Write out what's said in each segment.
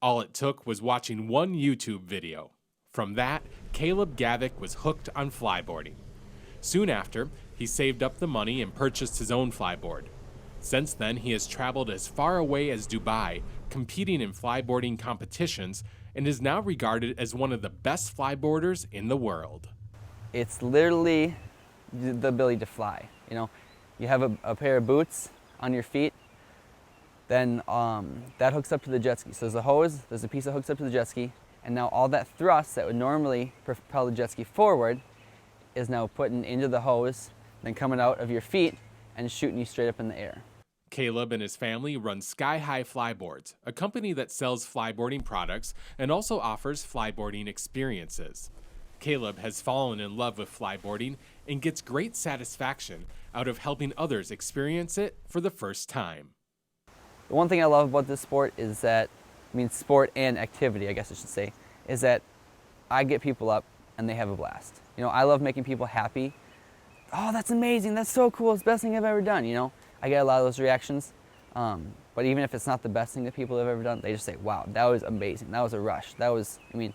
All it took was watching one YouTube video. From that, Caleb Gavick was hooked on flyboarding. Soon after, he saved up the money and purchased his own flyboard. Since then, he has traveled as far away as Dubai, competing in flyboarding competitions, and is now regarded as one of the best flyboarders in the world. It's literally the ability to fly. You know, you have a pair of boots on your feet, then that hooks up to the jet ski. So there's a hose, there's a piece that hooks up to the jet ski, and now all that thrust that would normally propel the jet ski forward is now putting into the hose, then coming out of your feet and shooting you straight up in the air. Caleb and his family run Sky High Flyboards, a company that sells flyboarding products and also offers flyboarding experiences. Caleb has fallen in love with flyboarding and gets great satisfaction out of helping others experience it for the first time. The one thing I love about this sport is that, sport and activity, I guess I should say, is that I get people up and they have a blast. You know, I love making people happy. Oh, that's amazing, that's so cool, it's the best thing I've ever done, you know. I get a lot of those reactions, but even if it's not the best thing that people have ever done, they just say, wow, that was amazing, that was a rush, that was, it's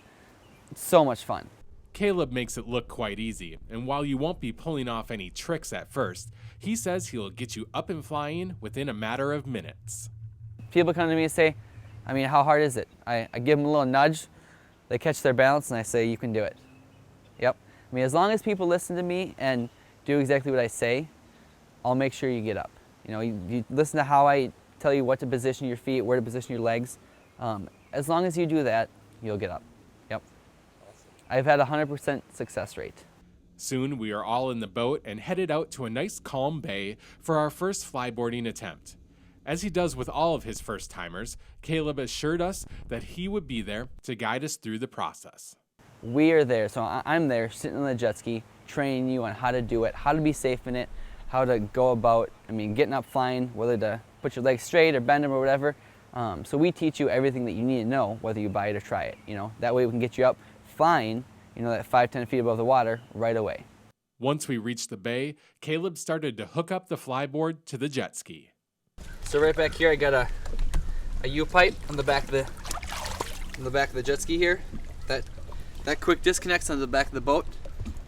so much fun. Caleb makes it look quite easy, and while you won't be pulling off any tricks at first, he says he'll get you up and flying within a matter of minutes. People come to me and say, how hard is it? I give them a little nudge, they catch their balance, and I say, you can do it. Yep. As long as people listen to me and do exactly what I say, I'll make sure you get up. You know, you listen to how I tell you what to position your feet, where to position your legs. As long as you do that, you'll get up. Yep. I've had a 100% success rate. Soon we are all in the boat and headed out to a nice calm bay for our first flyboarding attempt. As he does with all of his first-timers, Caleb assured us that he would be there to guide us through the process. We are there, so I'm there sitting on the jet ski, training you on how to do it, how to be safe in it, how to go about, getting up flying, whether to put your legs straight or bend them or whatever. So we teach you everything that you need to know, whether you buy it or try it. You know, that way we can get you up flying, that 5-10 feet above the water right away. Once we reached the bay, Caleb started to hook up the flyboard to the jet ski. So right back here, I got a U-pipe on the back of the jet ski here. That quick disconnects on the back of the boat,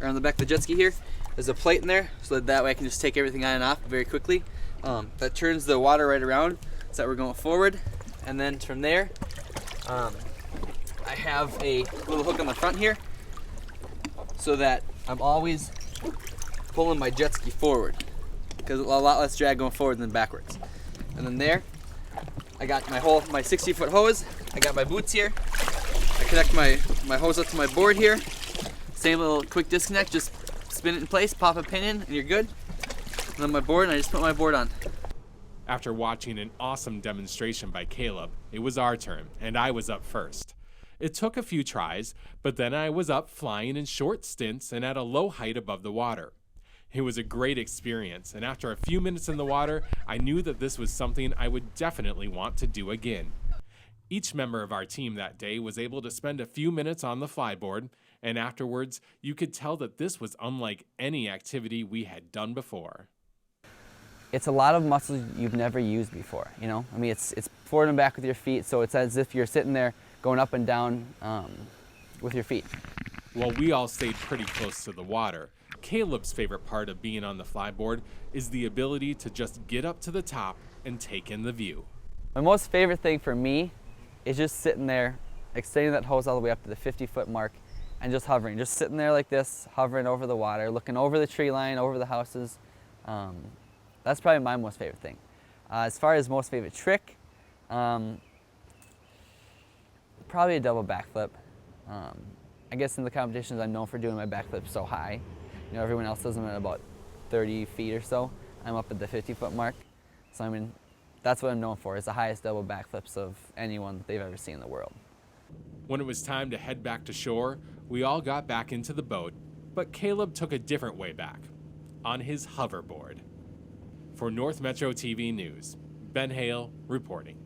or on the back of the jet ski here. There's a plate in there, so that way I can just take everything on and off very quickly. That turns the water right around, so that we're going forward. And then from there, I have a little hook on the front here, so that I'm always pulling my jet ski forward, because a lot less drag going forward than backwards. And then there, I got my 60-foot hose. I got my boots here. I connect my hose up to my board here. Same little quick disconnect, just spin it in place, pop a pin in, and you're good. And then my board, and I just put my board on. After watching an awesome demonstration by Caleb, it was our turn, and I was up first. It took a few tries, but then I was up flying in short stints and at a low height above the water. It was a great experience, and after a few minutes in the water, I knew that this was something I would definitely want to do again. Each member of our team that day was able to spend a few minutes on the flyboard, and afterwards, you could tell that this was unlike any activity we had done before. It's a lot of muscles you've never used before, It's forward and back with your feet, so it's as if you're sitting there going up and down with your feet. While we all stayed pretty close to the water, Caleb's favorite part of being on the flyboard is the ability to just get up to the top and take in the view. My most favorite thing for me is just sitting there, extending that hose all the way up to the 50-foot mark and just hovering, just sitting there like this, hovering over the water, looking over the tree line, over the houses. That's probably my most favorite thing. As far as most favorite trick, probably a double backflip. I guess in the competitions I'm known for doing my backflip so high. Everyone else does them at about 30 feet or so. I'm up at the 50-foot mark. So that's what I'm known for, is the highest double backflips of anyone that they've ever seen in the world. When it was time to head back to shore, we all got back into the boat, but Caleb took a different way back, on his hoverboard. For North Metro TV News, Ben Hayle reporting.